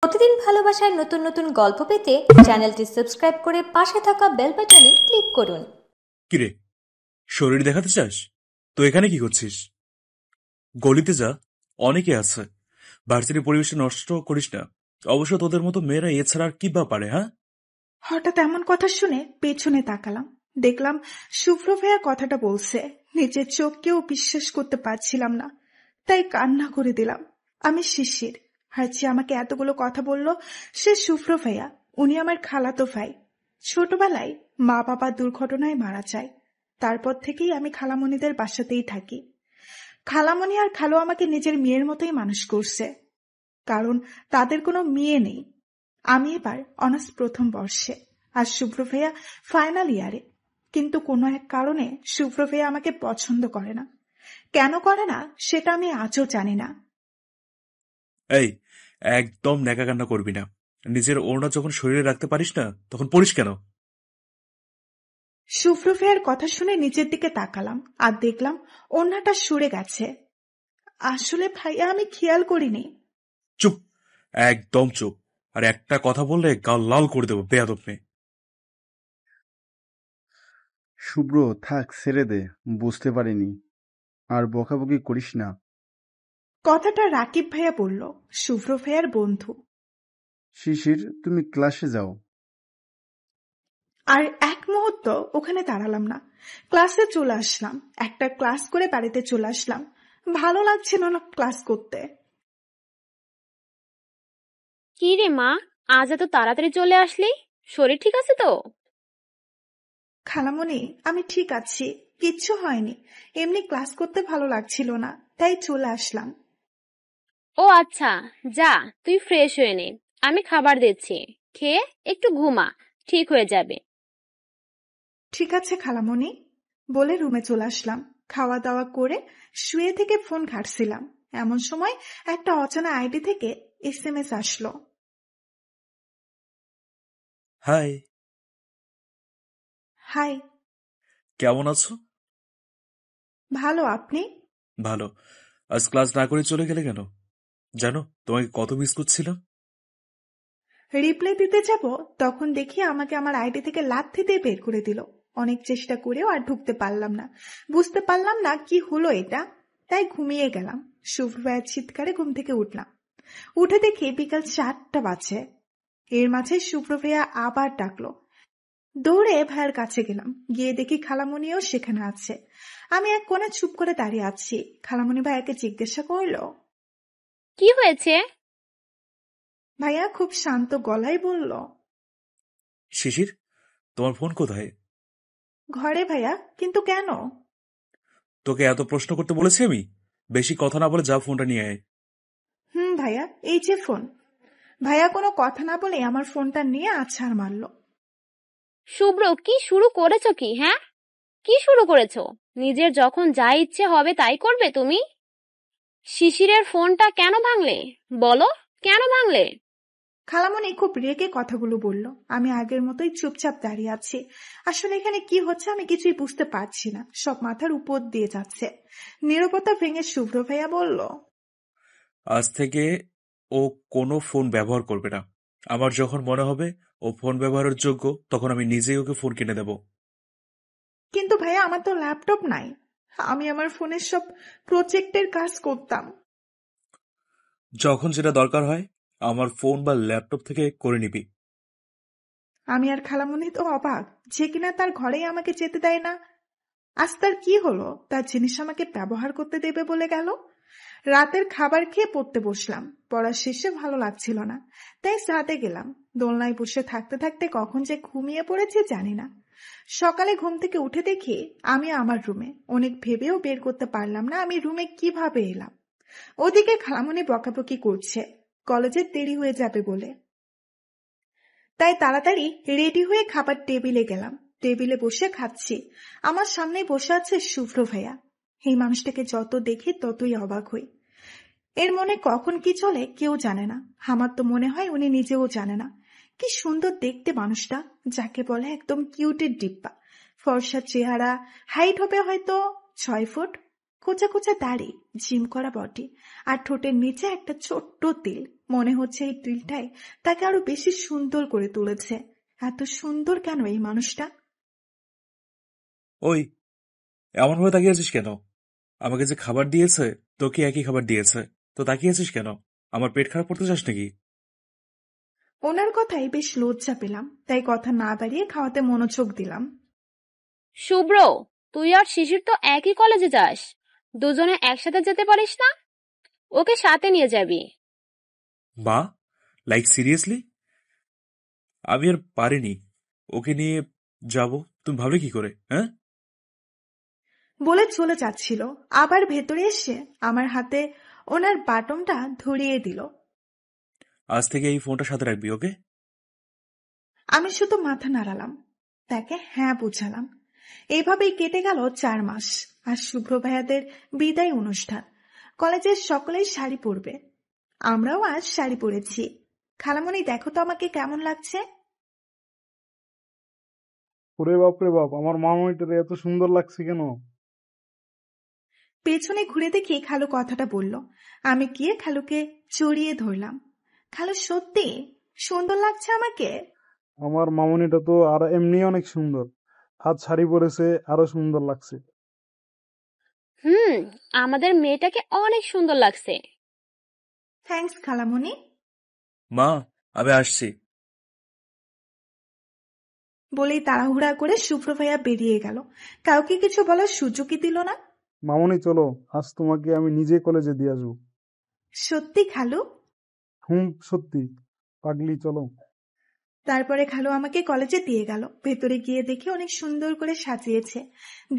প্রতিদিন ভালোবাসার নতুন নতুন গল্প পেতে চ্যানেলটি সাবস্ক্রাইব করে পাশে থাকা বেল বাটনে ক্লিক করুন। কিরে, শরীর দেখাতে চাস? তো এখানে কি করছিস? গলিতে যা, অনেকে আছে। ভার্সিটির পরিবেশটা নষ্ট করিস না। অবশ্য তোদের মতো মেয়েরা এছাড়া আর কি বা পারে, হ্যাঁ? হঠাৎ এমন কথা শুনে পেছনে তাকালাম, দেখলাম শুভ্র ভাইয়া কথাটা বলছে। নিজের চোখকেও বিশ্বাস করতে পারছিলাম না, তাই কান্না করে দিলাম। আমি শিশির, আর যে আমাকে এতগুলো কথা বলল সে শুভ্র ভাইয়া। উনি আমার খালাতো ভাই। ছোটবেলায় মা বাবা দুর্ঘটনায় মারা যায়, তারপর থেকেই আমি খালামণিদের বাসাতেই থাকি। খালামণি আর খালু আমাকে নিজের মেয়ের মতোই মানুষ করছে, কারণ তাদের কোনো মেয়ে নেই। আমি এবার অনার্স প্রথম বর্ষে, আর শুভ্র ভাইয়া ফাইনাল ইয়ারে। কিন্তু কোনো এক কারণে শুভ্র ভাইয়া আমাকে পছন্দ করে না। কেন করে না সেটা আমি আজও জানি না। এই, একদম ন্যাকা কান্না করবি না। নিজের ওড়না যখন শরীরে রাখতে পারিস না, তখন পড়িস কেন? শুভ্র ভাইয়ার কথা শুনে নিচের দিকে তাকালাম, আর দেখলাম ওড়নাটা সরে গেছে। আসলে ভাইয়া আমি খেয়াল করিনি। চুপ, একদম চুপ। আর একটা কথা বললে গাল লাল করে দেবো, বেয়াদব মেয়ে। শুভ্র, থাক, ছেড়ে দে, বুঝতে পারিনি। আর বকাবকি করিস না। কথাটা রাকিব ভাইয়া বলল, শুভ্র ভাইয়ার বন্ধু। শিশির, তুমি ক্লাসে যাও। আর এক মুহূর্ত ওখানে দাঁড়ালাম না, ক্লাসে চলে আসলাম। একটা ক্লাস করে বাড়িতে চলে আসলাম। ভালো লাগছিল না ক্লাস করতে। কি রে মা, আজ এত তাড়াতাড়ি চলে আসলি? শরীর ঠিক আছে তো? খালামণি, আমি ঠিক আছি, কিচ্ছু হয়নি। এমনি ক্লাস করতে ভালো লাগছিল না, তাই চলে আসলাম। ও আচ্ছা, যা তুই ফ্রেশ হয়ে নে, আমি খাবার দিচ্ছি, খেয়ে একটু ঘুমা, ঠিক হয়ে যাবে। ঠিক আছে খালামণি, বলে রুমে চলে আসলাম। খাওয়া দাওয়া করে শুয়ে থেকে ফোন ঘাটছিলাম, এমন সময় একটা অচেনা আইডি থেকে SMS আসলো। হাই। হাই। কেমন আছো? ভালো, আপনি? ভালো। আজ ক্লাস না করে চলে গেলে কেন? জানো, তোমাকে কত মিস করছিলাম। রিপ্লাই দিতে যাব, তখন দেখি আমাকে আমার আইডি থেকে লাথি দিয়ে বের করে দিল। অনেক চেষ্টা করেও আর ঢুকতে পারলাম না। বুঝতে পারলাম না কি হলো এটা, তাই ঘুমিয়ে গেলাম। শুভ্র ভাইয়ের চিৎকারে ঘুম থেকে উঠলাম। উঠে দেখি বিকাল 4টা বাজে। এর মাঝে শুভ্র ভাইয়া আবার ডাকলো। দৌড়ে ভাইয়ের কাছে গেলাম, গিয়ে দেখি খালামণিও সেখানে আছে। আমি এক কোণে চুপ করে দাঁড়িয়ে আছি। খালামণি ভাইয়াকে জিজ্ঞাসা করলো, কি হয়েছে? ভাইয়া খুব শান্ত গলায় বলল, শিশির, তোমার ফোন কোথায়? ঘরে ভাইয়া। কিন্তু কেন? তোকে এত প্রশ্ন করতে বলেছি আমি? বেশি কথা না বলে যা, ফোনটা নিয়ে আয়। ভাইয়া, এই যে ফোন। ভাইয়া কোনো কথা না বলে আমার ফোনটা নিয়ে আছাড় মারলো। শুভ্র, কি শুরু করেছো কি? হ্যাঁ, কি শুরু করেছো? নিজের যখন যা ইচ্ছে হবে তাই করবে তুমি? শিশিরের ফোনটা কেন ভাঙলে? বলো, কেন ভাঙলে? খালামণি খুব রেগে কথাগুলো বলল। আমি আগের মতোই চুপচাপ দাঁড়িয়ে আছি। আসলে এখানে কি হচ্ছে আমি কিছুই বুঝতে পারছি না, সব মাথার উপর দিয়ে যাচ্ছে। নীরবতা ভেঙে শুভ্র ভাইয়া বলল, আজ থেকে ও কোনো ফোন ব্যবহার করবে না। আমার যখন মনে হবে ও ফোন ব্যবহারের যোগ্য, তখন আমি নিজেই ওকে ফোন কিনে দেব। কিন্তু ভাইয়া আমার তো ল্যাপটপ নাই। আমি আমার ফোনের সব প্রজেক্টের কাজ করতাম। যখন যেটা দরকার হয় আমার ফোন বা ল্যাপটপ থেকে করে নিবি। আমি আর খালামণি তো অবাক, যে কিনা তার ঘরেই আমাকে যেতে দেয় না। আজ তার কি হলো, তার জিনিস আমাকে ব্যবহার করতে দেবে বলে গেল। রাতের খাবার খেয়ে পড়তে বসলাম। পড়া শেষে ভালো লাগছিল না, তাই ছাদে গেলাম। দোলনায় বসে থাকতে থাকতে কখন যে ঘুমিয়ে পড়েছি জানি না। সকালে ঘুম থেকে উঠে দেখি আমি আমার রুমে। অনেক ভেবেও বের করতে পারলাম না আমি রুমে কিভাবে এলাম। ওদিকে খালামণি বকাবকি করছে, কলেজে দেরি হয়ে যাবে বলে। তাই তাড়াতাড়ি রেডি হয়ে খাবার টেবিলে গেলাম। টেবিলে বসে খাচ্ছি। আমার সামনে বসে আছে শুভ্র ভাইয়া। এই মানুষটাকে যত দেখি ততই অবাক হই। এর মনে কখন কি চলে কেউ জানে না। আমার তো মনে হয় উনি নিজেও জানে না। কি সুন্দর দেখতে মানুষটা, যাকে বলে একদম কিউটের ডিব্বা। ফর্সা চেহারা, হাইট হবে হয়তো 6 ফুট, কোচা কোচা দাড়ি, জিম করা বডি, আর ঠোঁটের নিচে একটা ছোট্ট তিল। মনে হচ্ছে এই দিলটাই তাকে আরো বেশি সুন্দর করে তুলেছে। এত সুন্দর কেন এই মানুষটা? ওই, এমন ভাবে তাকিয়ে আছিস কেন? আমাকে যে খাবার দিয়েছে তোকে একই খাবার দিয়েছে, তো তাকিয়ে আছিস কেন? আমার পেট খারাপ করতে চাস নাকি? ওনার কথায় বেশ লজ্জা পেলাম, তাই কথা না বাড়িয়ে খাওয়াতে মনোযোগ দিলাম। শুভ্র, তুই আর শিশির তো একই কলেজে যাস, দুজনে একসাথে যেতে পারিস না? ওকে সাথে নিয়ে যাবি। মা, লাইক সিরিয়াসলি? আমি আর পারিনি ওকে নিয়ে যাব। তুমি ভাবলে কি করে, হ্যাঁ? বলে চলে যাচ্ছিল, আবার ভেতরে এসে আমার হাতে ওনার বাটনটা ধরিয়ে দিল। আজ থেকে এই ফোনটা সাথে রাখবি, ওকে? আমি শুধু মাথা নাড়ালাম, তাকে হ্যাঁ বুঝালাম। এভাবেই কেটে গেল 4 মাস। আর শুভ্র ভাইয়াদের বিদায় অনুষ্ঠান। কলেজের সকলেই শাড়ি পরবে, আমরাও আজ শাড়ি পরেছি। খালামণি, দেখো তো আমাকে কেমন লাগছে। ওরে বাপ রে বাপ, আমার মামনিটারে এত সুন্দর লাগছে কেন? পেছনে ঘুরে দেখি খালু কথাটা বলল। আমি গিয়ে খালুকে জড়িয়ে ধরলাম। খালু, সত্যি সুন্দর লাগছে আমাকে? আমার মামনিটা তো আর এমনি অনেক সুন্দর, আজ শাড়ি পরেছে আরো সুন্দর লাগছে। আমাদের মেয়েটাকে অনেক সুন্দর লাগছে। থ্যাঙ্কস খালামণি। মা, আমি আসছি। বলেই তাড়াহুড়া করে শুভ্র ভাইয়া বেরিয়ে গেল। কাউকে কিছু বলার সুযোগই দিল না। মামনি চলো, আজ তোমাকে আমি নিজে কলেজে দিয়ে আসবো। সত্যি খালু? সত্যি পাগলি, চলো। তারপরে খালু আমাকে কলেজে দিয়ে গেল। ভেতরে গিয়ে দেখি অনেক সুন্দর করে সাজিয়েছে।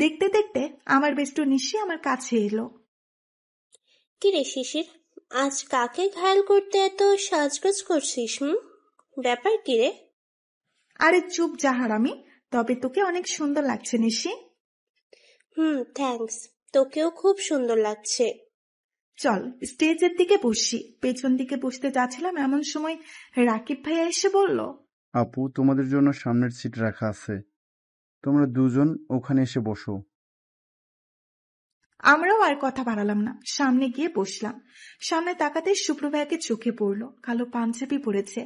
দেখতে দেখতে আমার বেষ্টু নিশি আমার কাছে এলো। কিরে শিশির, আজ কাকে ঘায়াল করতে এত সাজগোজ করছিস? ব্যাপার কি রে? আরে চুপ যা হারামি, তবে তোকে অনেক সুন্দর লাগছে নিশি। থ্যাঙ্কস, তোকেও খুব সুন্দর লাগছে। চল স্টেজের দিকে বসি। পেছন দিকে বসতে যাচ্ছিলাম, এমন সময় রাকিব ভাইয়া এসে বলল, আপু, তোমাদের জন্য সামনের সিট রাখা আছে, তোমরা দুজন ওখানে এসে বসো। আমরাও আর কথা বাড়ালাম না, সামনে গিয়ে বসলাম। সামনে তাকাতে শুভ্র ভাইয়াকে চোখে পড়লো। কালো পাঞ্জাবি পরেছে,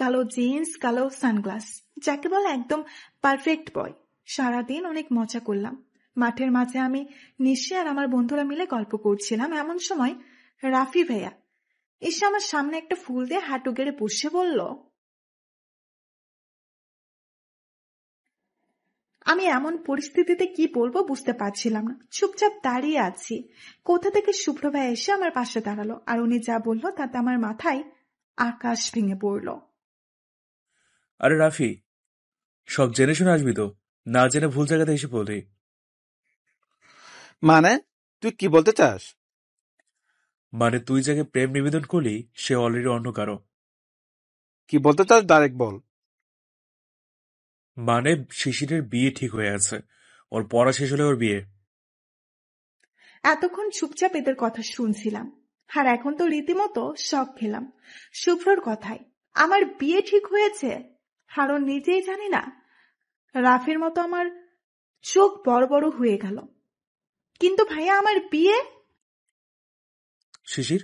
কালো জিন্স, কালো সানগ্লাস, যাকে বলে একদম পারফেক্ট বয়। সারাদিন অনেক মজা করলাম। মাঠের মাঝে আমি, নিশি আর আমার বন্ধুরা মিলে গল্প করছিলাম। এমন সময় রাফি ভাইয়া এসে আমার সামনে একটা ফুল দিয়ে হাঁটু গেড়ে বসে বলল, আমি এমন পরিস্থিতিতে কি বলবো বুঝতে পারছিলাম না। চুপচাপ দাঁড়িয়ে আছি। কোথা থেকে শুভ্র ভাই এসে আমার পাশে দাঁড়ালো, আর উনি যা বললো তাতে আমার মাথায় আকাশ ভেঙে পড়লো। আরে রাফি, সব জেনে শুনে আসবি তো, না জেনে ভুল জায়গাতে এসে পড়লি। মানে তুই কি বলতে চাস? মানে তুই যাকে প্রেম নিবেদন করলি সে অলরেডি অন্য কারো। কি বলতে চাস ডাইরেক্ট বল। মানে শিশিরের বিয়ে ঠিক হয়ে আছে, ওর পড়া শেষ হলে ওর বিয়ে। এতক্ষণ চুপচাপ এদের কথা শুনছিলাম, আর এখন তো রীতিমতো শক খেলাম শুভ্রর কথায়। আমার বিয়ে ঠিক হয়েছে, আর ও নিজেই জানি না। রাফির মতো আমার চোখ বড় বড় হয়ে গেল। কিন্তু ভাইয়া, আমার বিয়ে? শিশির,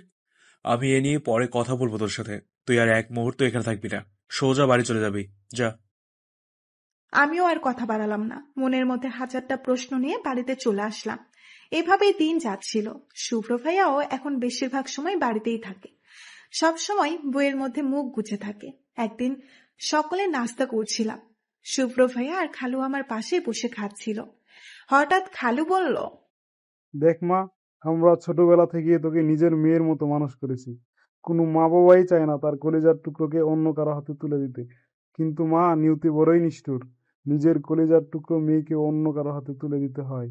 আমি এ নিয়ে পরে কথা বলবো তোর সাথে। তুই আর এক মুহূর্ত এখানে থাকবি না, সোজা বাড়ি চলে যাবি, যা। আমিও আর কথা বাড়ালাম না, মনের মধ্যে হাজারটা প্রশ্ন নিয়ে বাড়িতে চলে আসলাম। এভাবেই দিন যাচ্ছিল। শুভ্র ভাইয়াও এখন বেশিরভাগ সময় বাড়িতেই থাকে, সব সময় বইয়ের মধ্যে মুখ গুজে থাকে। একদিন সকলে নাস্তা করছিলাম, শুভ্র ভাইয়া আর খালু আমার পাশে বসে খাচ্ছিল। হঠাৎ খালু বলল, দেখ মা, আমরা ছোটবেলা থেকে তোকে নিজের মেয়ের মতো মানুষ করেছি। কোনো মা বাবাই চায় না তার কলিজার টুকরোকে অন্য কারো হাতে তুলে দিতে, কিন্তু মা নিয়তি বড়ই নিষ্ঠুর, নিজের কলিজার টুকরো মেয়েকে অন্য কারো হাতে তুলে দিতে হয়।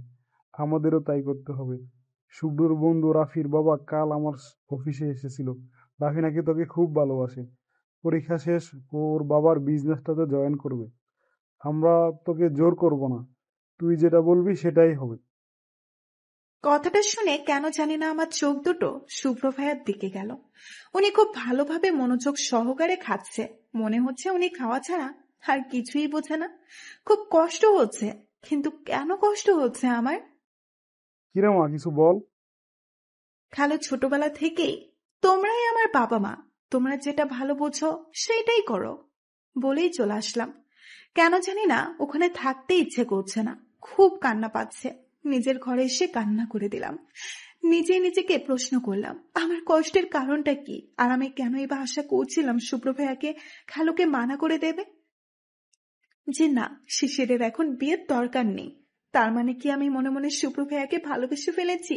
আমাদেরও তাই করতে হবে। শুভ্রর বন্ধু রাফির বাবা কাল আমার অফিসে এসেছিল। রাফি নাকি তোকে খুব ভালোবাসে, পরীক্ষা শেষ ওর বাবার বিজনেসটাতে জয়েন করবে। আমরা তোকে জোর করব না, তুই যেটা বলবি সেটাই হবে। কথাটা শুনে কেন জানি না আমার চোখ দুটো শুভ্র ভাইয়ার দিকে গেল। উনি খুব ভালোভাবে মনোযোগ সহকারে খাচ্ছে, মনে হচ্ছে উনি খাওয়া ছাড়া আর কিছুই বোঝে না। খুব কষ্ট হচ্ছে, কিন্তু কেন কষ্ট হচ্ছে আমার? কিরে মা, কিছু বল। খালু, ছোটবেলা থেকেই তোমরাই আমার বাবা মা, তোমরা যেটা ভালো বোঝো সেটাই করো, বলেই চলে আসলাম। কেন জানি না ওখানে থাকতে ইচ্ছে করছে না, খুব কান্না পাচ্ছে। নিজের ঘরে এসে কান্না করে দিলাম। নিজে নিজেকে প্রশ্ন করলাম আমার কষ্টের কারণটা কি, আর আমি কেনই বা আশা করছিলাম শুভ্র ভাইয়াকে খালুকে মানা করে দেবে যে না, শিশিরের এখন বিয়ের দরকার নেই। তার মানে কি আমি মনে মনে শুভ্র ভাইয়াকে ভালোবেসে ফেলেছি?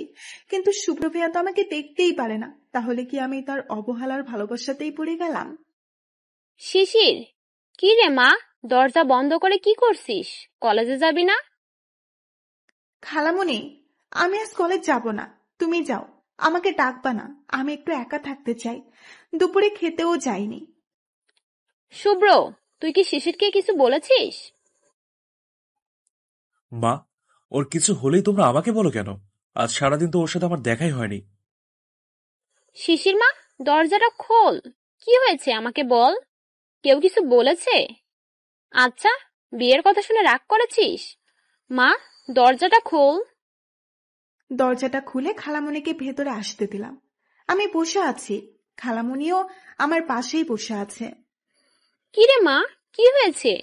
কিন্তু শুভ্র ভাইয়া তো আমাকে দেখতেই পারে না, তাহলে কি আমি তার অবহেলার ভালোবাসাতেই পড়ে গেলাম? শিশির, কি রে মা, দরজা বন্ধ করে কি করছিস? কলেজে যাবি না? খালামণি, আমি আজ কলেজ যাব না, তুমি যাও। আমাকে ডাকবা না, আমি একটু একা থাকতে চাই। দুপুরে খেতেও যাইনি। শুভ্র, তুই কি শিশিরকে কিছু বলেছিস? মা, ওর কিছু হলেই তোমরা আমাকে বলো কেন? আজ সারাদিন তো ওর সাথে আমার দেখাই হয়নি। শিশির মা, দরজাটা খোল। কি হয়েছে আমাকে বল। কেউ কিছু বলেছে? আচ্ছা, বিয়ের কথা শুনে রাগ করেছিস? মা, দরজাটা খোল। দরজাটা খুলে খালামণিকে ভেতরে আসতে দিলাম। আমি বসে আছি, খালামণিও আমার পাশেই বসে আছে। কি রে মা, কি হয়েছে?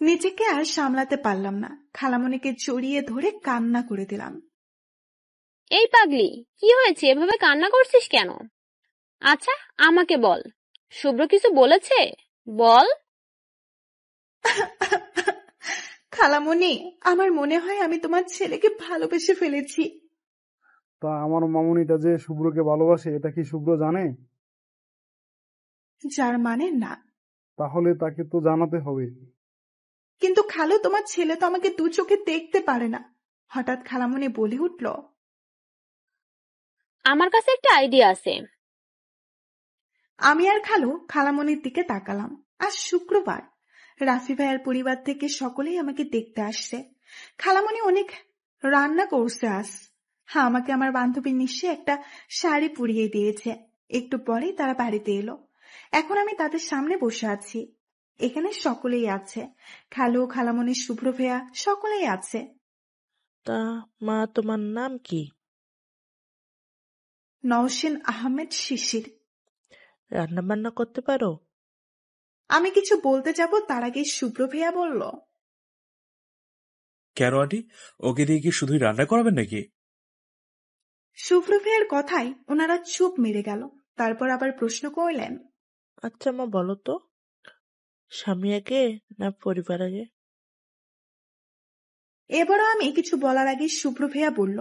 নিজেকে আর সামলাতে পারলাম না, খালামণিকে জড়িয়ে ধরে কান্না করে দিলাম। এই পাগলি, কি হয়েছে, এভাবে কান্না করছিস কেন? আচ্ছা, আমাকে বল, শুভ্র কিছু বলেছে? বল। খালামণি, আমার মনে হয় আমি তোমার ছেলেকে ভালোবেসে ফেলেছি। তা আমার মামুনিটা যে শুভ্রকে ভালোবাসে এটা কি শুভ্র জানে? যার মানে না। তাহলে তাকে তো জানাতে হবে। কিন্তু খালু, তোমার ছেলে তো আমাকে দু চোখে দেখতে পারে না। হঠাৎ খালামণি বলে উঠল। আমার কাছে একটা আইডিয়া আছে। আমি আর খালু খালামণির দিকে তাকালাম। আজ শুক্রবার, রাফি ভাইয়ের পরিবার থেকে সকলেই আমাকে দেখতে আসছে। খালামণি অনেক রান্না করছে আজ। হ্যাঁ, আমাকে আমার বান্ধবীর নিশ্চয়ই একটা শাড়ি পরিয়ে দিয়েছে। একটু পরেই তারা বাড়িতে এলো। এখন আমি তাদের সামনে বসে আছি। এখানে সকলেই আছে, খালু, খালামণি, শুভ্র ভাইয়া সকলেই আছে। তা মা, তোমার নাম কি? নওশিন আহমেদ শিশির। রান্না বান্না করতে পারো? আমি কিছু বলতে যাব তার আগে শুভ্র ভাইয়া বলল। কেন আন্টি, ওকে দিয়ে কি শুধুই রান্না করাবেন নাকি? শুভ্র ভাইয়ের কথায় ওনারা চুপ মেরে গেল। তারপর আবার প্রশ্ন করলেন। আচ্ছা মা, বলো তো, স্বামী আগে না পরিবার আগে? এবারও আমি কিছু বলার আগে শুভ্র ভাইয়া বলল।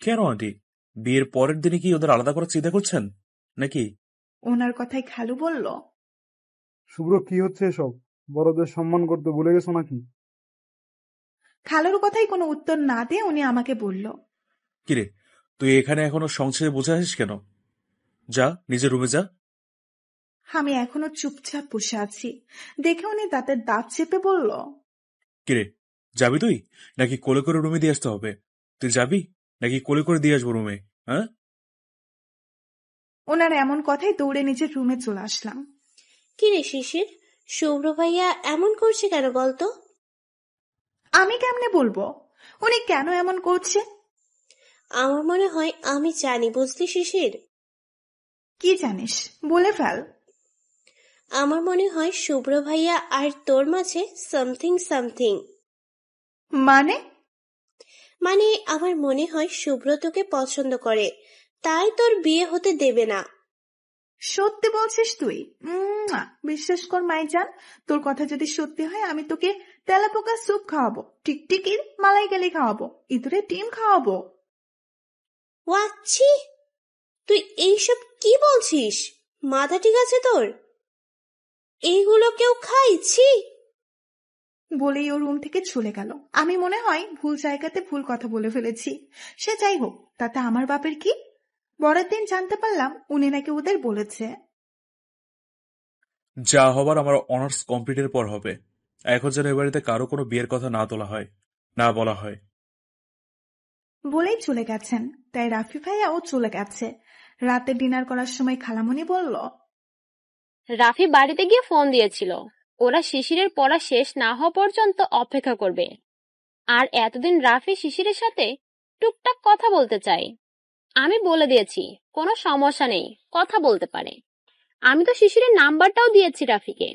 কেন আন্টি, বিয়ের পরের দিনে কি ওদের আলাদা করার চিন্তা করছেন নাকি? ওনার কথায় খালু বলল। শুভ্র, কি হচ্ছে এসব? বড়দের সম্মান করতে ভুলে গেছো নাকি? খালুর কথায় কোনো উত্তর না দিয়ে উনি আমাকে বলল। কিরে, তুই এখানে এখনো সংসারে বসে আছিস কেন? যা, নিজের রুমে যা। আমি এখনো চুপচাপ বসে আছি দেখে উনি দাঁতের দাঁত চেপে বলল। কিরে, যাবি তুই নাকি কোলে করে রুমে দিয়ে আসতে হবে? তুই যাবি নাকি কোলে করে দিয়ে আসবো রুমে? হ্যাঁ? ওনার এমন কথায় দৌড়ে নিজের রুমে চলে আসলাম। কিরে শিশির, শুভ্র ভাইয়া এমন করছে কেন বলতো? আমি কেমনে বলবো উনি কেন এমন করছে? আমার মনে হয় আমি জানি, বুঝলি শিশির? কি জানিস, বলে ফেল। আমার মনে হয় শুভ্র ভাইয়া আর তোর মাঝে সামথিং সামথিং। মানে? মানে আমার মনে হয় শুভ্র তোকে পছন্দ করে, তাই তোর বিয়ে হতে দেবে না। সত্যি বলছিস তুই? বিশ্বাস কর মাইজান, তোর কথা যদি সত্যি হয় আমি তোকে তেলাপোকা স্যুপ খাওয়াবো, টিকটিকির মালাইকারি খাওয়াবো, ইঁদুরের ডিম খাওয়াবো। ওয়াচ্ছি, তুই এইসব কি বলছিস? মাথা ঠিক আছে তোর? এইগুলো কেউ খাইছি? বলেই ও রুম থেকে চলে গেল। আমি মনে হয় ভুল জায়গাতে ভুল কথা বলে ফেলেছি। সে যাই হোক, তাতে আমার বাপের কি? পরের দিন জানতে পারলাম উনি নাকি ওদের বলেছে। যা হবার আমার অনার্স কমপ্লিটের পর হবে। এখন যেন এ বাড়িতে কারো কোনো বিয়ের কথা না তোলা হয়, না বলা হয়। বলেই চলে গেছেন। তাই রাফি ভাইয়াও চলে গেছে। রাতে ডিনার করার সময় খালামণি বলল। রাফি বাড়িতে গিয়ে ফোন দিয়েছিল, ওরা শিশিরের পড়া শেষ না হওয়া পর্যন্ত অপেক্ষা করবে। আর এতদিন রাফি শিশিরের সাথে টুকটাক কথা বলতে চায়। আমি বলে দিয়েছি কোনো সমস্যা নেই, কথা বলতে পারে। আমি তো শিশিরের নাম্বারটাও দিয়েছি রাফিকে।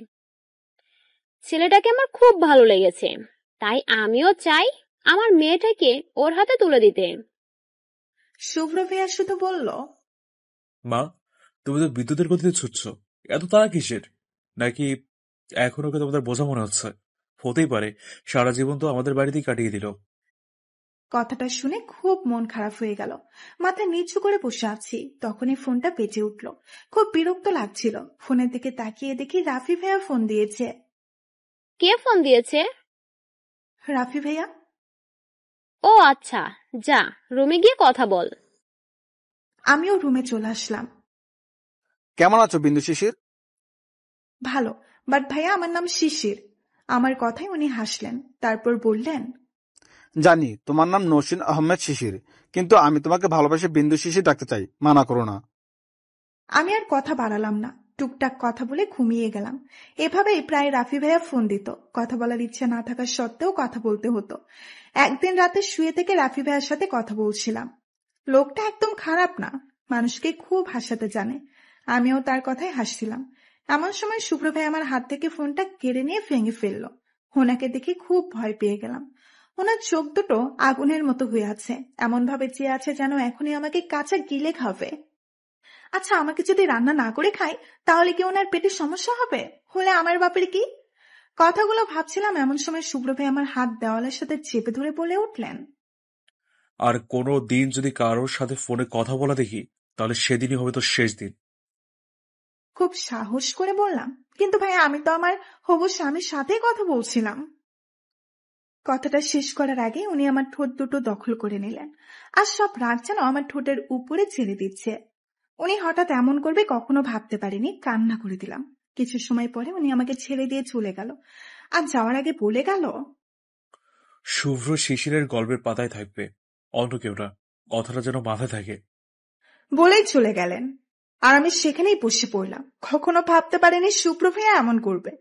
ছেলেটাকে আমার খুব ভালো লেগেছে, তাই আমিও চাই আমার মেয়েটাকে ওর হাতে তুলে দিতে। শুভ্র ভাইয়া শুধু বলল, মা, তুমি তো বিদ্যুতের গতিতে ছুটছ, এত তাড়া কিসের? নাকি এখন ওকে তোমাদের বোঝা মনে হচ্ছে? হতেই পারে, সারা জীবন তো আমাদের বাড়িতেই কাটিয়ে দিল। কথাটা শুনে খুব মন খারাপ হয়ে গেল। মাথা নিচু করে বসে আছি, তখনই ফোনটা বেজে উঠল। খুব বিরক্ত লাগছিল। ফোনের দিকে তাকিয়ে দেখি রাফি ভাইয়া ফোন দিয়েছে। কে ফোন দিয়েছে? রাফি ভাইয়া। ও আচ্ছা, যা রুমে গিয়ে কথা বল। আমিও রুমে চলে আসলাম। কেমন আছো বিন্দু শিশির? ভালো, বাট ভাইয়া আমার নাম শিশির। আমার কথায় উনি হাসলেন, তারপর বললেন, জানি তোমার নাম নসীন আহমেদ শিশির, কিন্তু আমি তোমাকে ভালোবেসে বিন্দু শিশির ডাকতে চাই, মানা করো না। আমি আর কথা বাড়ালাম না, টুকটাক কথা বলে ঘুমিয়ে গেলাম। এভাবেই প্রায় রাফি ভাইয়া ফোন দিত। কথা বলার ইচ্ছে না থাকা সত্ত্বেও কথা বলতে হতো। একদিন রাতে শুয়ে থেকে রাফি ভাইয়ার সাথে কথা বলছিলাম। লোকটা একদম খারাপ না, মানুষকে খুব হাসাতে জানে। আমিও তার কথায় হাসছিলাম। এমন সময় শুভ্র ভাই আমার হাত থেকে ফোনটা কেড়ে নিয়ে ভেঙে ফেললো। ওনাকে দেখে খুব ভয় পেয়ে গেলাম। ওনার চোখ দুটো আগুনের মতো হয়ে আছে, এমন ভাবে চেয়ে আছে যেন এখনই আমাকে কাঁচা গিলে খাবে। আচ্ছা, আমাকে যদি রান্না না করে খাই তাহলে কি ওনার পেটে সমস্যা হবে? হলে আমার বাপের কি? কথাগুলো ভাবছিলাম, এমন সময় শুভ্র ভাই আমার হাত দেওয়ালের সাথে চেপে ধরে বলে উঠলেন, আর কোনো দিন যদি কারোর সাথে ফোনে কথা বলা দেখি, তাহলে সেদিনই হবে তোর শেষ দিন। খুব সাহস করে বললাম, কিন্তু ভাই আমি তো আমার হবু স্বামীর সাথেই কথা বলছিলাম। কথাটা শেষ করার আগে উনি আমার ঠোঁট দুটো দখল করে নিলেন, আর সব রাগ যেন আমার ঠোঁটের উপরে ছেড়ে দিচ্ছে। উনি হঠাৎ এমন করবে কখনো ভাবতে পারিনি। কান্না করে দিলাম। কিছু সময় পরে উনি আমাকে ছেড়ে দিয়ে চলে গেল, আর যাওয়ার আগে বলে গেল, শুভ্র শিশিরের গল্পের পাতায় থাকবে, অন্য কেউ না। কথাটা যেন মাথায় থাকে। বলেই চলে গেলেন। আর আমি সেখানেই বসে পড়লাম। কখনো ভাবতে পারিনি শুভ্র ভাইয়া এমন করবে।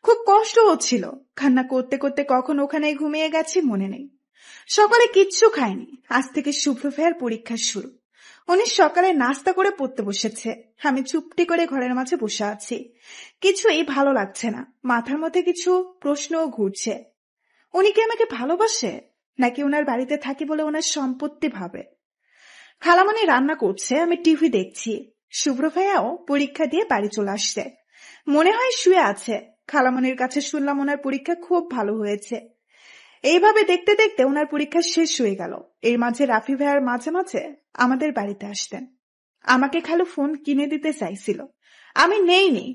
খুব কষ্ট হচ্ছিল। কান্না করতে করতে কখন ওখানে ঘুমিয়ে গেছি মনে নেই। সকালে কিচ্ছু খাইনি। আজ থেকে শুভ্র ভাইয়ার পরীক্ষা শুরু। উনি সকালে নাস্তা করে পড়তে বসেছে। আমি চুপটি করে ঘরের মাঝে বসে আছি। কিছুই ভালো লাগছে না। মাথার মধ্যে কিছু প্রশ্নও ঘুরছে। উনি কি আমাকে ভালোবাসে, নাকি ওনার বাড়িতে থাকি বলে ওনার সম্পত্তি ভাবে? খালামণি রান্না করছে, আমি টিভি দেখছি। শুভ্র ভাইয়াও পরীক্ষা দিয়ে বাড়ি চলে আসছে। মনে হয় শুয়ে আছে। খালামণির কাছে শুনলাম ওনার পরীক্ষা খুব ভালো হয়েছে। এইভাবে দেখতে দেখতে ওনার পরীক্ষা শেষ হয়ে গেল। এর মাঝে রাফি ভাইয়ার মাঝে মাঝে আমাদের বাড়িতে আসতেন। আমাকে খালু ফোন কিনে দিতে চাইছিল, আমি নেইনি।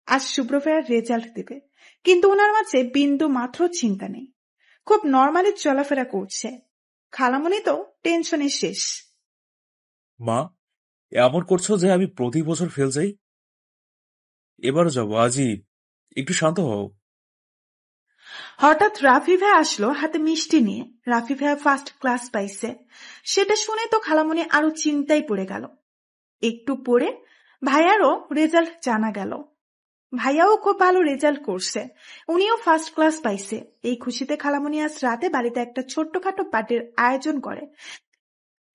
আজ শুভ্র ভাইয়ার রেজাল্ট দিবে, কিন্তু ওনার মাঝে বিন্দু মাত্র চিন্তা নেই। খুব নর্মালি চলাফেরা করছে। খালামণি তো টেনশনে শেষ। মা, এমন করছো যে আমি প্রতি বছর ফেল যাই। এবারও যাবো আজই, একটু শান্ত হও। হঠাৎ রাফি ভাই আসলো হাতে মিষ্টি নিয়ে। রাফি ভাইয়া ফার্স্ট ক্লাস পাইছে, সেটা শুনে তো খালামণি আরো চিন্তায় পড়ে গেল। একটু পরে ভাইয়ারও রেজাল্ট জানা গেল। ভাইয়াও খুব ভালো রেজাল্ট করছে, উনিও ফার্স্ট ক্লাস পাইছে। এই খুশিতে খালামণি আজ রাতে বাড়িতে একটা ছোট্টখাটো পার্টির আয়োজন করে।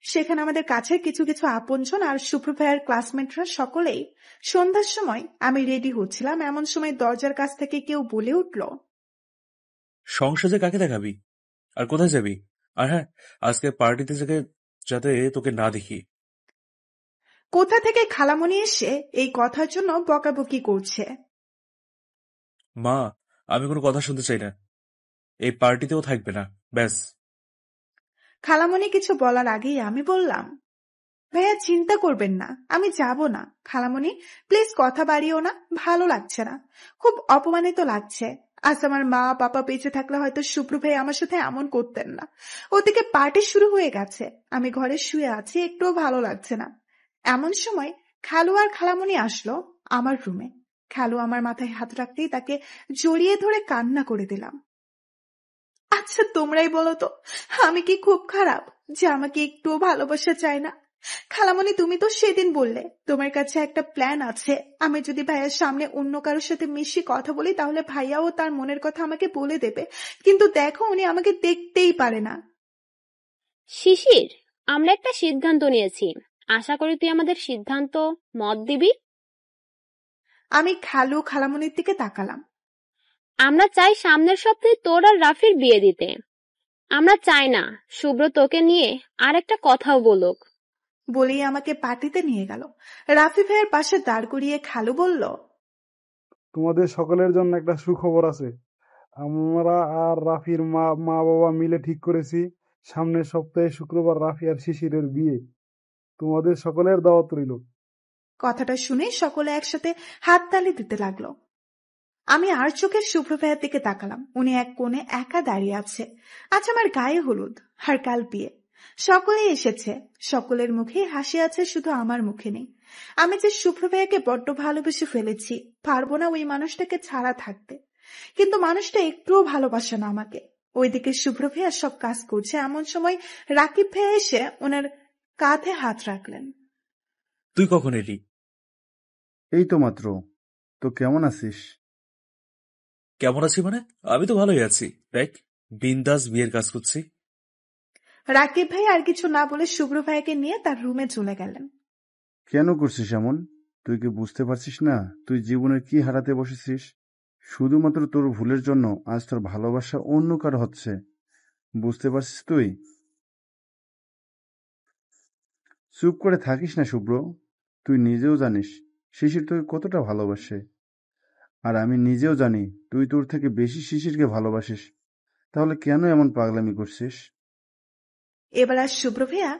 সেখানে আমাদের কাছের কিছু কিছু আপনজন আর শুভ্র ভাইয়ার ক্লাসমেটরা সকলেই। সন্ধ্যার সময় আমি রেডি হচ্ছিলাম, এমন সময় দরজার কাছ থেকে কেউ বলে উঠল, সংসারে কাকে দেখাবি, আর কোথায় যাবি? আর হ্যাঁ, আজকে পার্টিতে যাতে তোকে না দেখি। কোথা থেকে খালামণি এসে এই কথার জন্য বকাবকি করছে। মা, আমি কোনো কথা শুনতে চাই না। এই পার্টিতেও থাকবে না, ব্যাস। খালামণি কিছু বলার আগেই আমি বললাম, ভাইয়া চিন্তা করবেন না, আমি যাব না। খালামণি প্লিজ কথা বাড়িও না, ভালো লাগছে না, খুব অপমানিত লাগছে। আজ আমার মা বাবা বেঁচে থাকলে হয়তো শুভ্র ভাই আমার সাথে এমন করতেন না। ওদিকে পার্টি শুরু হয়ে গেছে, আমি ঘরে শুয়ে আছি, একটুও ভালো লাগছে না। এমন সময় খালু আর খালামণি আসলো আমার রুমে। খালু আমার মাথায় হাত রাখতেই তাকে জড়িয়ে ধরে কান্না করে দিলাম। আচ্ছা তোমরাই বলো তো, আমি কি খুব খারাপ যে আমাকে একটুও ভালোবাসা চায় না? খালামণি তুমি তো সেদিন বললে তোমার কাছে একটা প্ল্যান আছে। আমি যদি ভাইয়ার সামনে অন্য কারোর সাথে মিশি কথা বলি তাহলে ভাইয়াও তার মনের কথা আমাকে বলে দেবে, কিন্তু দেখো উনি আমাকে দেখতেই পারে না। শিশির, আমরা একটা সিদ্ধান্ত নিয়েছি। আশা করি তুই আমাদের সিদ্ধান্ত মত দিবি। আমি খালু খালামণির দিকে তাকালাম। আমরা চাই সামনের সপ্তাহে তোর আর রাফির বিয়ে দিতে। আমরা চাই না শুভ্র তোকে নিয়ে আর একটা কথাও বলুক। বলেই আমাকে পার্টিতে নিয়ে গেল। রাফি ভাইয়ের পাশে দাঁড় করিয়ে খালু বলল, তোমাদের সকলের জন্য একটা সুখবর আছে। আমরা আর রাফির মা বাবা মিলে ঠিক করেছি সামনের সপ্তাহে শুক্রবার রাফি আর শিশিরের বিয়ে। তোমাদের সকলের দাওয়াত রইল। কথাটা শুনে সকলে একসাথে হাততালি দিতে লাগলো। আমি আর চোখে শুভ্র ভাইয়ের দিকে তাকালাম। উনি এক কোণে একা দাঁড়িয়ে আছে। আজ আমার গায়ে হলুদ আর কাল বিয়ে। সকলেই এসেছে, সকলের মুখে হাসি আছে, শুধু আমার মুখে নেই। আমি যে শুভ্র ভাইয়াকে বড্ড ভালোবেসে ফেলেছি, পারবো না ওই মানুষটাকে ছাড়া থাকতে। কিন্তু মানুষটা একটুও ভালোবাসে না আমাকে। ওইদিকে শুভ্র ভাইয়া সব কাজ করছে, এমন সময় রাকিব ভাইয়া এসে ওনার কাঁধে হাত রাখলেন। তুই কখন এলি? এই তো মাত্র। তো কেমন আছিস? কেমন আছি মানে? আমি তো ভালোই আছি। দেখ, বিন্দাস বিয়ের কাজ করছি। রাকিব ভাই আর কিছু না বলে শুভ্র ভাইকে নিয়ে তার রুমে চলে গেলেন। কেন করছিস এমন? তুই কি বুঝতে পারছিস না তুই জীবনে কি হারাতে বসেছিস? শুধুমাত্র তোর ভুলের জন্য আজ তোর ভালোবাসা অন্য কারো হচ্ছে। বুঝতে পারছিস তুই? চুপ করে থাকিস না শুভ্র। তুই নিজেও জানিস শিশির তোকে কতটা ভালোবাসে, আর আমি নিজেও জানি তুই তোর থেকে বেশি শিশিরকে ভালোবাসিস। তাহলে কেন এমন পাগলামি করছিস? এবার আর শুভ্র ভাইয়া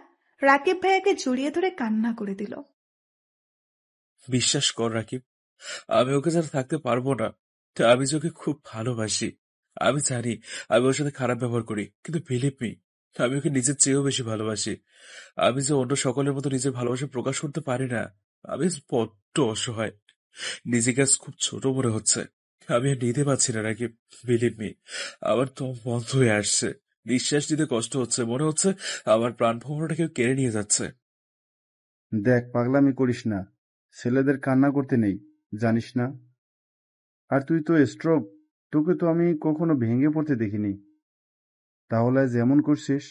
রাকিব ভাইয়াকে জড়িয়ে ধরে কান্না করে দিল। বিশ্বাস কর রাকিব, আমি ওকে ছাড়া থাকতে পারবো না। আমি যে ওকে খুব ভালোবাসি। আমি জানি আমি ওর সাথে খারাপ ব্যবহার করি, কিন্তু বিলিভ মি, আমি ওকে নিজের চেয়েও বেশি ভালোবাসি। আমি যে অন্য সকলের মতো নিজের ভালোবাসা প্রকাশ করতে পারি না। আমি বড্ড অসহায়। নিজেকে আজ খুব ছোট মনে হচ্ছে। আমি আর নিতে পারছি না রাকিব, বিলিভ মি। আমার তো বন্ধ হয়ে আসছে, নিঃশ্বাস নিতে কষ্ট হচ্ছে, মনে হচ্ছে আমার প্রাণ ভ্রমণটা কেউ কেড়ে নিয়ে যাচ্ছে। দেখ, পাগলামি করিস না। ছেলেদের কান্না করতে নেই, জানিস না? আর তুই তো স্ট্রোক, তোকে তো আমি কখনো ভেঙে পড়তে দেখিনি। তাহলে আজ এমন করছিস?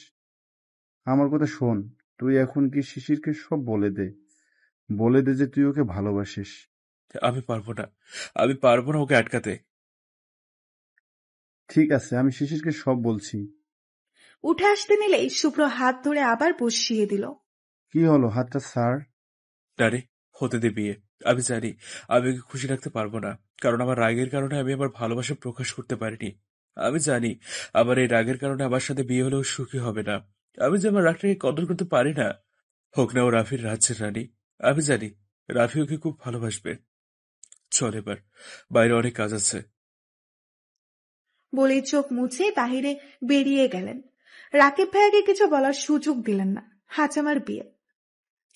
আমার কথা শোন, তুই এখন কি শিশিরকে সব বলে দে। বলে দে যে তুই ওকে ভালোবাসিস। আমি পারবো না, আমি পারবো না ওকে আটকাতে। ঠিক আছে, আমি শিশিরকে সব বলছি। উঠে আসতে নিলেই শুভ্র হাত ধরে আবার বসিয়ে দিল। কি হলো, হাতটা ছাড়। ডারে, হতে দে বিয়ে। আমি জানি আমি ওকে খুশি রাখতে পারবো না, কারণ আমার রাগের কারণে আমি আমার ভালোবাসা প্রকাশ করতে পারিনি। আমি জানি আমার এই রাগের কারণে আমার সাথে বিয়ে হলেও সুখী হবে না। আমি যে আমার রাগটাকে কদর করতে পারি না। হোক না ও রাফির রাজ্যের রানী, আমি জানি রাফি ওকে খুব ভালোবাসবে। চল এবার, বাইরে অনেক কাজ আছে। বলেই চোখ মুছে বাহিরে বেরিয়ে গেলেন। রাকিব ভাইয়াকে কিছু বলার সুযোগ দিলেন না। আজ আমার বিয়ে।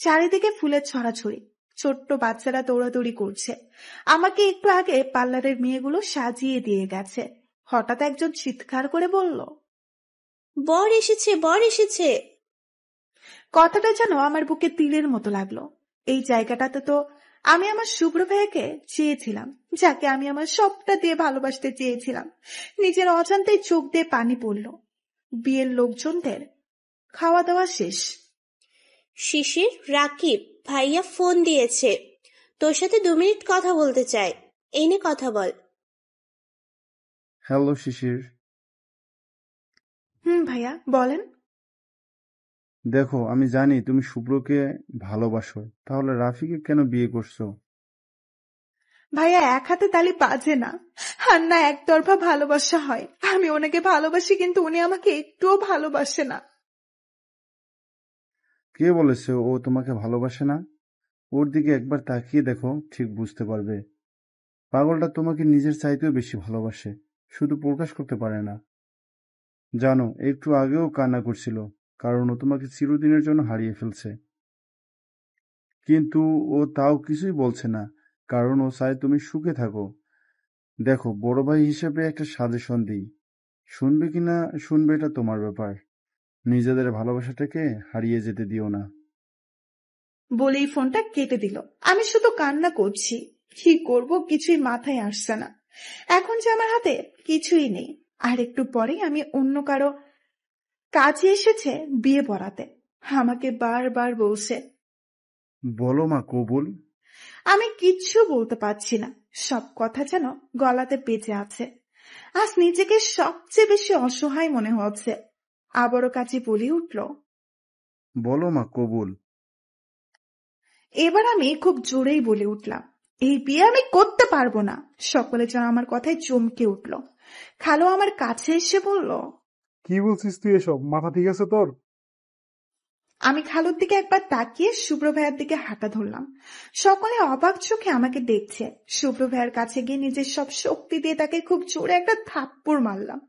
চারিদিকে ফুলের ছড়াছড়ি, ছোট্ট বাচ্চারা দৌড়াদৌড়ি করছে। আমাকে একটু আগে পার্লারের মেয়েগুলো সাজিয়ে দিয়ে গেছে। হঠাৎ একজন চিৎকার করে বলল, বর এসেছে, বর এসেছে। কথাটা যেন আমার বুকে তীরের মতো লাগলো। এই জায়গাটাতে তো আমি আমার শুভ্র ভাইয়াকে চেয়েছিলাম, যাকে আমি আমার সবটা দিয়ে ভালোবাসতে চেয়েছিলাম। নিজের অজান্তেই চোখ দিয়ে পানি পড়ল। বিয়ের লোকজনদের খাওয়া দাওয়া শেষ। শিশির, রাকিব ভাইয়া ফোন দিয়েছে, তোর সাথে 2 মিনিট কথা বলতে চাই। এই নে কথা বল। হ্যালো শিশির। ভাইয়া বলেন। দেখো, আমি জানি তুমি শুভ্রকে ভালোবাসো, তাহলে রাফিকে কেন বিয়ে করছো? ভাইয়া, এক হাতে তালি বাজে না, আর না একতরফা ভালোবাসা হয়। আমি ওনাকে ভালোবাসি, কিন্তু উনি আমাকে একটুও ভালোবাসে না। কে বলেছে ও তোমাকে ভালোবাসে না? ওর দিকে একবার তাকিয়ে দেখো, ঠিক বুঝতে পারবে। পাগলটা তোমাকে নিজের চাইতেও বেশি ভালোবাসে, শুধু প্রকাশ করতে পারে না। জানো, একটু আগেও কান্না করছিল, কারণ ও তোমাকে চিরদিনের জন্য হারিয়ে ফেলছে। কিন্তু ও তাও কিছুই বলছে না, কারণ ও চায় তুমি সুখে থাকো। দেখো, বড় ভাই হিসেবে একটা সাজেশন দিই, শুনবে কিনা শুনবে এটা তোমার ব্যাপার। নিজেদের ভালোবাসাটাকে হারিয়ে যেতে দিও না। বলেই ফোনটা কেটে দিল। আমি শুধু কান্না করছি। কি করব কিছুই মাথায় আসছে না। এখন যে আমার হাতে কিছুই নেই। আর একটু পরেই আমি অন্য কারো কাজে এসেছে বিয়ে পড়াতে। আমাকে বারবার বলছে, বলো মা কবুল। আমি কিচ্ছু বলতে পারছি না, সব কথা যেন গলাতে পেঁচে আছে। আজ নিজেকে সবচেয়ে বেশি অসহায় মনে হচ্ছে। আবারও কাছে বলি উঠল, বলো মা কবুল। এবার আমি খুব জোরেই বলে উঠলাম, এই বিয়ে আমি করতে পারবো না। সকলে যেন আমার কথায় চমকে উঠল। খালো আমার কাছে এসে বলল, কি বলছিস তুই এসব? মাথা ঠিক আছে তোর? আমি খালুর দিকে একবার তাকিয়ে শুভ্র ভাইয়ের দিকে হাঁটা ধরলাম। সকলে অবাক চোখে আমাকে দেখছে। শুভ্র ভাইয়ের কাছে গিয়ে নিজের সব শক্তি দিয়ে তাকে খুব জোরে একটা থাপ্পড় মারলাম।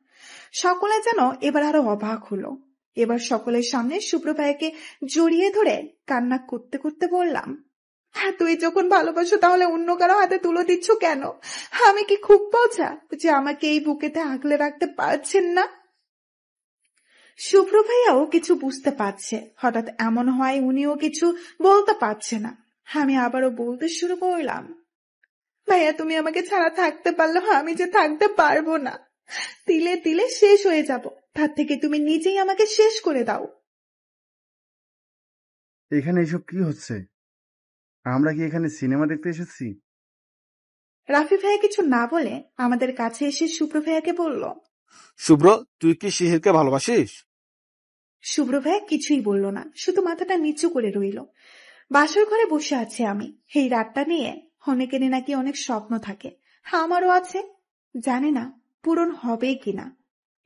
সকলে যেন এবার আরো অবাক হলো। এবার সকলের সামনে শুভ্র ভাইকে জড়িয়ে ধরে কান্না করতে করতে বললাম, হ্যাঁ, তুই যখন ভালোবাসো তাহলে অন্য কারো হাতে তুলে দিচ্ছ কেন? আমি কি খুব বোঝা যে আমাকে এই বুকেতে আগলে রাখতে পারছেন না? শুভ্র ভাইয়াও কিছু বুঝতে পারছে। হঠাৎ এমন হয় উনিও কিছু বলতে পারছে না। আমি আবারও বলতে শুরু করলাম, ভাইয়া তুমি আমাকে ছাড়া থাকতে পারলেও আমি যে থাকতে পারবো না। তিলে তিলে শেষ হয়ে যাব, তার থেকে তুমি নিজেই আমাকে শেষ করে দাও। এখানে এসব কি হচ্ছে? আমরা কি এখানে সিনেমা দেখতে এসেছি? রাফি ভাইয়া কিছু না বলে আমাদের কাছে এসে শুভ্র ভাইয়াকে বলল। শুভ্র, তুই কি শিহিরকে ভালোবাসিস? শুভ্র ভাইয়া কিছুই বলল না, শুধু মাথাটা নিচু করে রইল। বাসর ঘরে বসে আছে আমি। এই রাতটা নিয়ে অনেকেরই নাকি অনেক স্বপ্ন থাকে, আমারও আছে। জানি না পূরণ হবে কিনা।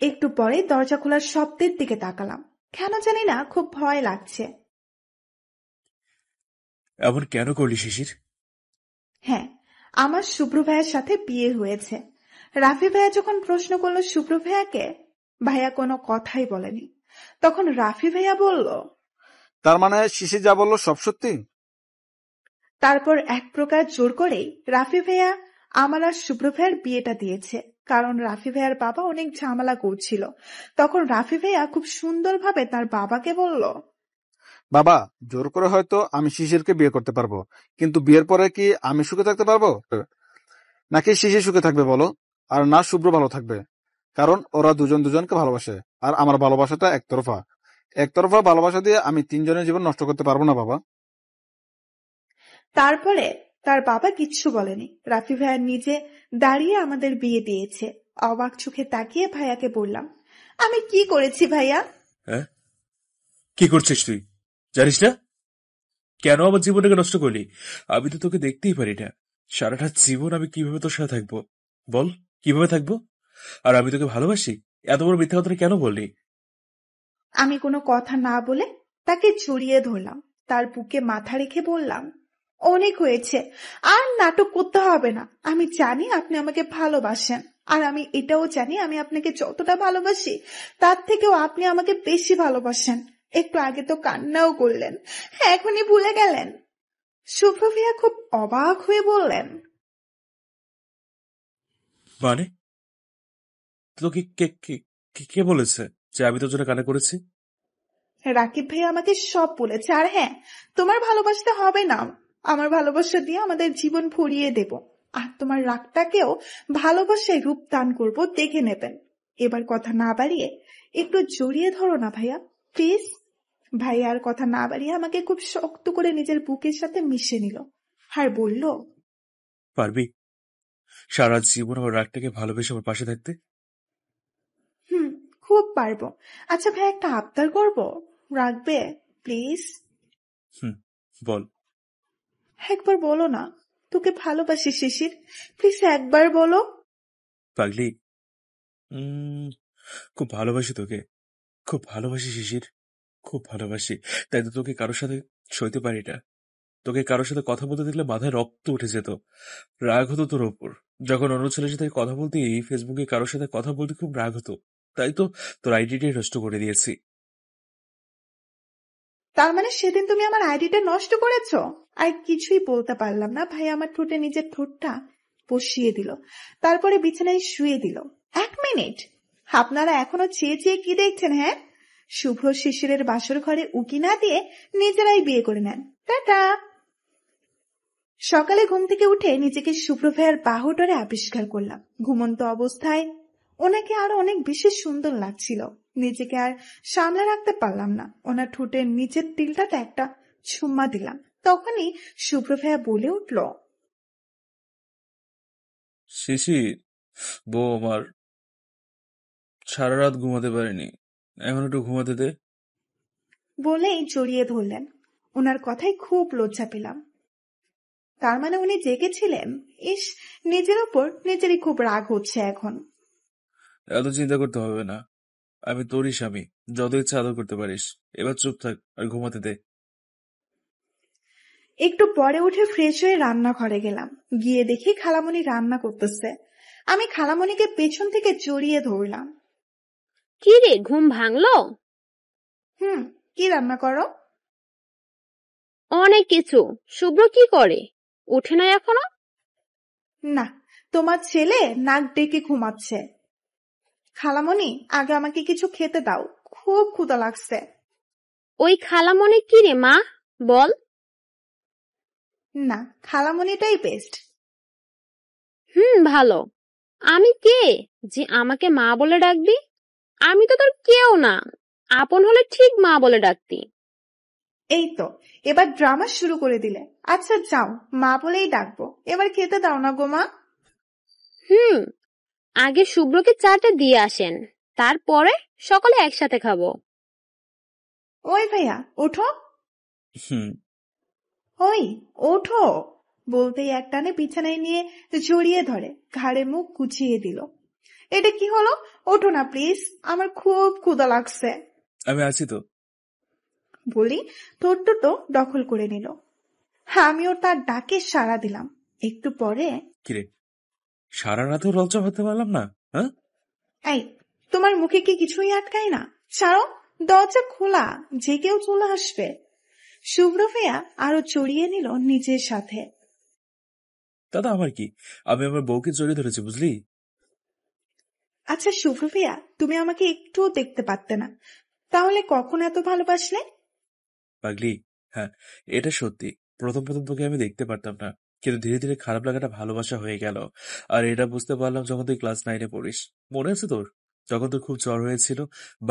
একটু পরে দরজা খোলার শব্দের দিকে তাকালাম। কেন জানি না খুব ভয় লাগছে। এমন কেন করলি শিশির? হ্যাঁ, আমার শুভ্র ভাইয়ের সাথে বিয়ে হয়েছে। রাফি ভাইয়া যখন প্রশ্ন করলো শুভ্র ভাইয়াকে, ভাইয়া কোনো কথাই বলেনি। তখন রাফি ভাইয়া বলল, তার মানে শিশির যা বললো সব সত্যি? তারপর এক প্রকার জোর করেই রাফি ভাইয়া আমার আর শুভ্র ভাইয়ার বিয়েটা দিয়েছে। কারণ রাফি ভাইয়ার বাবা অনেক ঝামেলা করছিল। তখন রাফি ভাইয়া খুব সুন্দরভাবে তার বাবাকে বলল, বাবা, জোর করে হয়তো আমি শিশিরকে বিয়ে করতে পারবো, কিন্তু বিয়ের পরে কি আমি সুখে থাকতে পারবো, নাকি শিশির সুখে থাকবে বলো? আর না শুভ্র ভালো থাকবে, কারণ ওরা দুজন দুজনকে ভালোবাসে। আর আমার ভালোবাসাটা একতরফা। একতরফা ভালোবাসা দিয়ে আমি তিনজনের জীবন নষ্ট করতে পারবো না বাবা। তারপরে তার বাবা কিচ্ছু বলেনি। রাফি ভাইয়া নিজে দাঁড়িয়ে আমাদের বিয়ে দিয়েছে। অবাক চোখে তাকিয়ে ভাইয়াকে বললাম, আমি কি করেছি ভাইয়া? হ্যাঁ, কি করছিস তুই? জানিস না কেন আমার জীবনটাকে নষ্ট করলি? আমি তো তোকে দেখতেই পারি না। সারাটা জীবন আমি কিভাবে তোর সাথে থাকবো বল? কিভাবে থাকবো? আর আমি তোকে ভালোবাসি, এত বড় মিথ্যা কথাটা কেন বললি? আমি কোনো কথা না বলে তাকে জড়িয়ে ধরলাম। তার বুকে মাথা রেখে বললাম, অনেক হয়েছে, আর নাটক করতে হবে না। আমি জানি আপনি আমাকে ভালোবাসেন, আর আমি এটাও জানি আমি আপনাকে যতটা ভালোবাসি তার থেকেও আপনি আমাকে বেশি ভালোবাসেন। একটু আগে তো কান্নাও করলেন, এখনই ভুলে গেলেন? শুভ্র ভাইয়া খুব অবাক হয়ে বললেন, মানে তোকে কে কে কে- কে বলেছে যে আমি তোর জন্য কান্না করেছি? রাকিব ভাইয়া আমাকে সব বলেছে। আর হ্যাঁ, তোমার ভালোবাসতে হবে না, আমার ভালোবাসা দিয়ে আমাদের জীবন ভরিয়ে দেব। আর তোমার রাগটাকেও ভালোবাসায় রূপ দান করবো, দেখে নেবেন। এবার কথা না বাড়িয়ে একটু জড়িয়ে ধরো না ভাইয়া, প্লিজ। ভাইয়া আর কথা না বাড়িয়ে আমাকে খুব শক্ত করে নিজের বুকের সাথে মিশে নিল আর বলল, পারবি সারা জীবন আমার রাগটাকে ভালোবেসে আমার পাশে থাকতে? হুম, খুব পারবো। আচ্ছা ভাই, একটা আবদার করবো, রাখবে প্লিজ? হুম, বল। একবার বলো না, তোকে ভালোবাসি শিশির, প্লিজ একবার বলো। পাগলি, খুব ভালোবাসি তোকে, খুব ভালোবাসি শিশির, খুব ভালোবাসি। তাই তো তোকে কারোর সাথে সইতে পারি না। তোকে কারোর সাথে কথা বলতে দেখলে মাথায় রক্ত উঠে যেত, রাগ হতো তোর ওপর। যখন অন্য ছেলের সাথে কথা বলতে, ফেসবুকে কারোর সাথে কথা বলতে খুব রাগ হতো। তাই তো তোর আইডিটাই নষ্ট করে দিয়েছি। তার মানে সেদিন তুমি আমার আইডিটা নষ্ট করেছো? আর কিছুই বলতে পারলাম না। ভাই আমার ঠোঁটে নিজের ঠোঁটটা বসিয়ে দিল, তারপরে বিছানায় শুয়ে দিল। 1 মিনিট, আপনারা এখনো চেয়ে চেয়ে কি দেখছেন? হ্যাঁ, শুভ্র শিশিরের বাসর ঘরে উকি না দিয়ে নিজেরাই বিয়ে করে নেন। টাটা। সকালে ঘুম থেকে উঠে নিজেকে শুভ্র ভাইয়ার বাহুডোরে আবিষ্কার করলাম। ঘুমন্ত অবস্থায় ওনাকে আরো অনেক বেশি সুন্দর লাগছিল। নিজেকে আর সামলে রাখতে পারলাম না। ওনার ঠোঁটের নিচের তিলটাতে একটা চুম্মা দিলাম। তখনই শুভ্র ভাইয়া বলে উঠল, শিশির, বউ আমার সারা রাত ঘুমাতে পারেনি, এখন একটু ঘুমাতে দে। বলেই জড়িয়ে ধরলেন। ওনার কথায় খুব লজ্জা পেলাম। তার মানে উনি জেগেছিলেন। ইস, নিজের ওপর নিজেরই খুব রাগ হচ্ছে এখন। এত চিন্তা করতে হবে না, আমি তোরই স্বামী, যত ইচ্ছা আদর করতে পারিস। এবার চুপ থাক আর ঘুমাতে দে। একটু পরে উঠে ফ্রেশ হয়ে রান্নাঘরে গেলাম। গিয়ে দেখি খালামণি রান্না করতেছে। আমি খালামণিকে পেছন থেকে জড়িয়ে ধরলাম। কি রে, ঘুম ভাঙলো? কি রান্না করো? অনেক কিছু। শুভ্র কি করে? ওঠে না এখনো? না, তোমার ছেলে নাক ডেকে ঘুমাচ্ছে। খালামণি, আগে আমাকে কিছু খেতে দাও, খুব ক্ষুধা লাগছে। ওই খালামণি কি রে মা, বল। না, খালামণিটাই বেস্ট। ভালো। আমি কে যে আমাকে মা বলে ডাকবি? আমি তো তোর কেউ না, আপন হলে ঠিক মা বলে ডাকতি। এই তো, এবার ড্রামা শুরু করে দিলে। আচ্ছা যাও, মা বলেই ডাকবো। এবার খেতে দাও না গো মা। আগে শুভ্রকে চাটা দিয়ে আসেন, তারপরে সকলে একসাথে খাবো। ওই ভাইয়া, ওঠো। ওই, ওঠো বলতেই একটানে বিছানায় নিয়ে জড়িয়ে ধরে ঘাড়ে মুখ কুচিয়ে দিল। এটা কি হলো? ওঠো না প্লিজ, আমার খুব ক্ষুধা লাগছে। আমি আছি তো বলি ঠোঁটটুটো দখল করে নিল। আমিও তার ডাকে সাড়া দিলাম। একটু পরে, কিরে, সারা রাতেও লজ্জা হতে পারলাম না? হ্যাঁ, এই, তোমার মুখে কি কিছুই আটকায় না? ছাড়ো, দরজা খোলা, যে কেউ চলে আসবে। শুভ্র ভাইয়া আরো জড়িয়ে নিল নিজের সাথে। দাদা আমার কি, আমি আমার বউকে জড়িয়ে ধরেছি, বুঝলি? আচ্ছা শুভ্র ভাইয়া, তুমি আমাকে একটুও দেখতে পারতে না, তাহলে কখন এত ভালোবাসলে? পাগলি, হ্যাঁ, এটা সত্যি। প্রথম প্রথম তোকে আমি দেখতে পারতাম না, কিন্তু ধীরে ধীরে খারাপ লাগাটা ভালোবাসা হয়ে গেল। আর এটা বুঝতে পারলাম যখন তুই ক্লাস 9-এ পড়িস। মনে আছে তোর, যখন তোর খুব জ্বর হয়েছিল,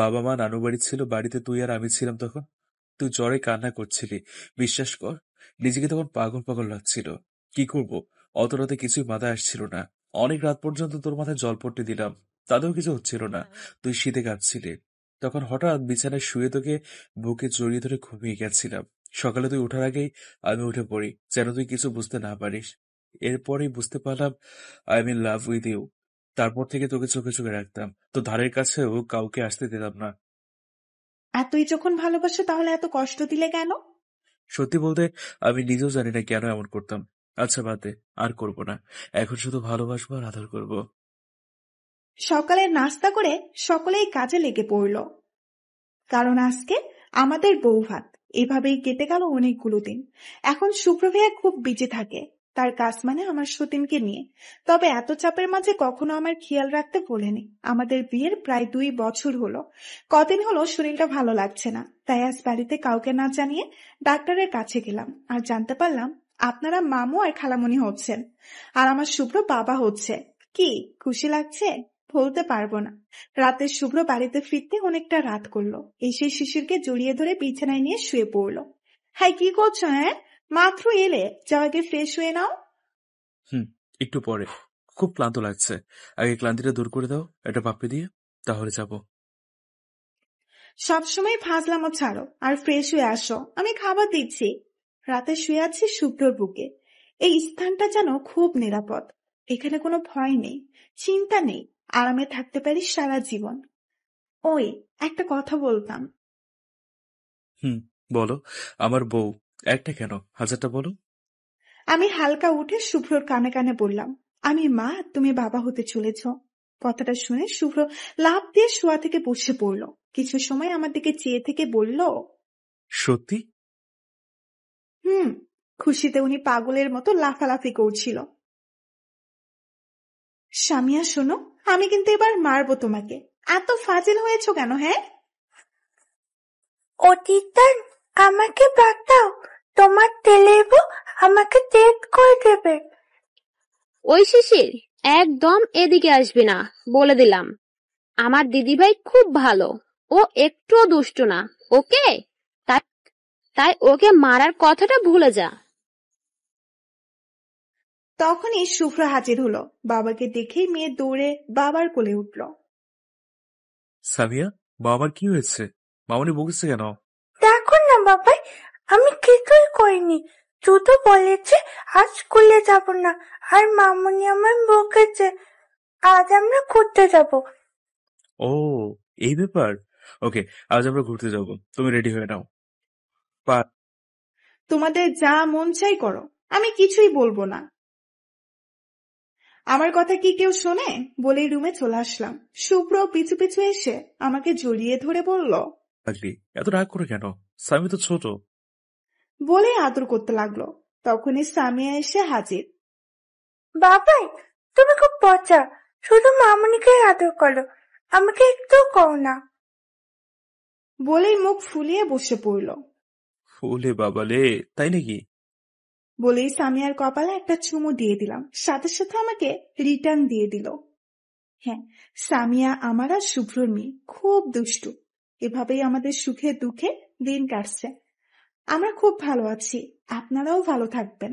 বাবা মা নানু বাড়ি ছিল, বাড়িতে তুই আর আমি ছিলাম। তখন তুই জ্বরে কান্না করছিলি, বিশ্বাস কর, নিজেকে তখন পাগল পাগল লাগছিল। কি করব, অত রাতে কিছুই মাথায় আসছিল না। অনেক রাত পর্যন্ত তোর মাথায় জল পড়তে দিলাম, তাতেও কিছু হচ্ছিল না। তুই শীতে কাঁদছিলি। তখন হঠাৎ বিছানায় শুয়ে তোকে বুকে জড়িয়ে ধরে ঘুমিয়ে গেছিলাম। সকালে তুই ওঠার আগেই আমি উঠে পড়ি, যেন তুই কিছু বুঝতে না পারিস। এরপরেই বুঝতে পারলাম I am in love with you. তারপর থেকে তোকে চোখে চোখে রাখতাম, তো ধারের কাছেও কাউকে আসতে দিতাম না। এতই যখন ভালোবাসো, তাহলে এত কষ্ট দিলে কেন? সত্যি বলতে আমি নিজেও জানি না কেন এমন করতাম। আচ্ছা বাদ দে, আর করবো না। এখন শুধু ভালোবাসবো আর আদর করবো। সকালে নাস্তা করে সকলেই কাজে লেগে পড়ল, কারণ আজকে আমাদের বউ ভাত। এভাবেই কেটে গেল অনেকগুলো দিন। এখন শুভ্র ভাইয়া খুব বিজি থাকে, তার কাজ মানে আমার সতীনকে নিয়ে। তবে এত চাপের মাঝে কখনো আমার খেয়াল রাখতে বলেনি। আমাদের বিয়ের প্রায় 2 বছর হলো। কদিন হলো শরীরটা ভালো লাগছে না, তাই আজ বাড়িতে কাউকে না জানিয়ে ডাক্তারের কাছে গেলাম। আর জানতে পারলাম আপনারা মামু আর খালামণি হচ্ছেন, আর আমার শুভ্র বাবা হচ্ছে। কি খুশি লাগছে, বলতে পারবো না। রাতে শুভ্র বাড়িতে ফিরতে অনেকটা রাত করলো। এসে শিশিরকে জড়িয়ে ধরে বিছানায় নিয়ে শুয়ে পড়লো। হ্যাঁ, কি করছো? হ্যাঁ, মাত্র এলে, যাও আগে ফ্রেশ হয়ে নাও। একটু পরে। খুব ক্লান্ত লাগছে, আগে ক্লান্তিটা দূর করে দাও একটা পাপ্পি দিয়ে, তাহলে যাবো। সবসময় ফাজলামো ছাড়ো আর ফ্রেশ হয়ে আসো, আমি খাবার দিচ্ছি। রাতে শুয়ে আছি শুভ্রর বুকে। এই স্থানটা যেন খুব নিরাপদ। এখানে কোনো ভয় নেই, চিন্তা নেই, আরামে থাকতে পারি সারা জীবন। ওই, একটা কথা বলতাম। বলো। আমার বউ, একটা কেন, হাজারটা বলো। আমি হালকা উঠে শুভ্রর কানে কানে বললাম, আমি মা, তুমি বাবা হতে চলেছ। কথাটা শুনে শুভ্র লাফ দিয়ে শোয়া থেকে বসে পড়ল। কিছু সময় আমার দিকে চেয়ে থেকে বলল, সত্যি? খুশিতে উনি পাগলের মতো লাফালাফি করছিল। স্বামীয়া শোনো, আমি কিন্তু এবার মারবো তোমাকে। এত ফাজিল হয়েছ কেন? হ্যাঁ, অতীতান, আমাকে বাঁচাও, তোমার তেলের বউ আমাকে ডেট করে দেবে। ওই শিশির, একদম এদিকে আসবি না, বলে দিলাম। আমার দিদিভাই খুব ভালো, ও একটুও দুষ্ট না, ওকে? তাই ওকে মারার কথাটা ভুলে যা। তখনই শুভ্র হাজির হলো। বাবাকে দেখেই মেয়ে দৌড়ে বাবার কোলে উঠল। সামিয়া, বাবার কি হয়েছে? মামনি বকেছে কেন? দেখো না বাবাই, আমি কিছুই করিনি। শুধু বলেছে আজ স্কুলে যাব না, আর মামুনি আমার বকেছে আজ আমরা ঘুরতে যাব। ও, এই ব্যাপার। ওকে, আজ আমরা ঘুরতে যাব, তুমি রেডি হয়ে নাও। তোমাদের যা মন চাই করো, আমি কিছুই বলবো না। আমার কথা কি কেউ শোনে? বলেই রুমে চলে আসলাম। শুভ্র পিছু পিছু এসে আমাকে জড়িয়ে ধরে বলল, পাগলি, এত রাগ করে কেন? সামি তো ছোট। বলে আদর করতে লাগলো। তখনই সামিয়া এসে হাজির। বাবাই, তুমি খুব পচা, শুধু মামুনিকে আদর করো, আমাকে একটু করো না। বলেই মুখ ফুলিয়ে বসে পড়ল। ওলে বাবালে, তাই নাকি? বলেই সামিয়ার কপালে একটা চুমু দিয়ে দিলাম, সাথে সাথে আমাকে রিটার্ন দিয়ে দিল। হ্যাঁ, সামিয়া আমার আর শুভ্রর মেয়ে, খুব দুষ্টু। এভাবেই আমাদের সুখে দুঃখে দিন কাটছে। আমরা খুব ভালো আছি, আপনারাও ভালো থাকবেন।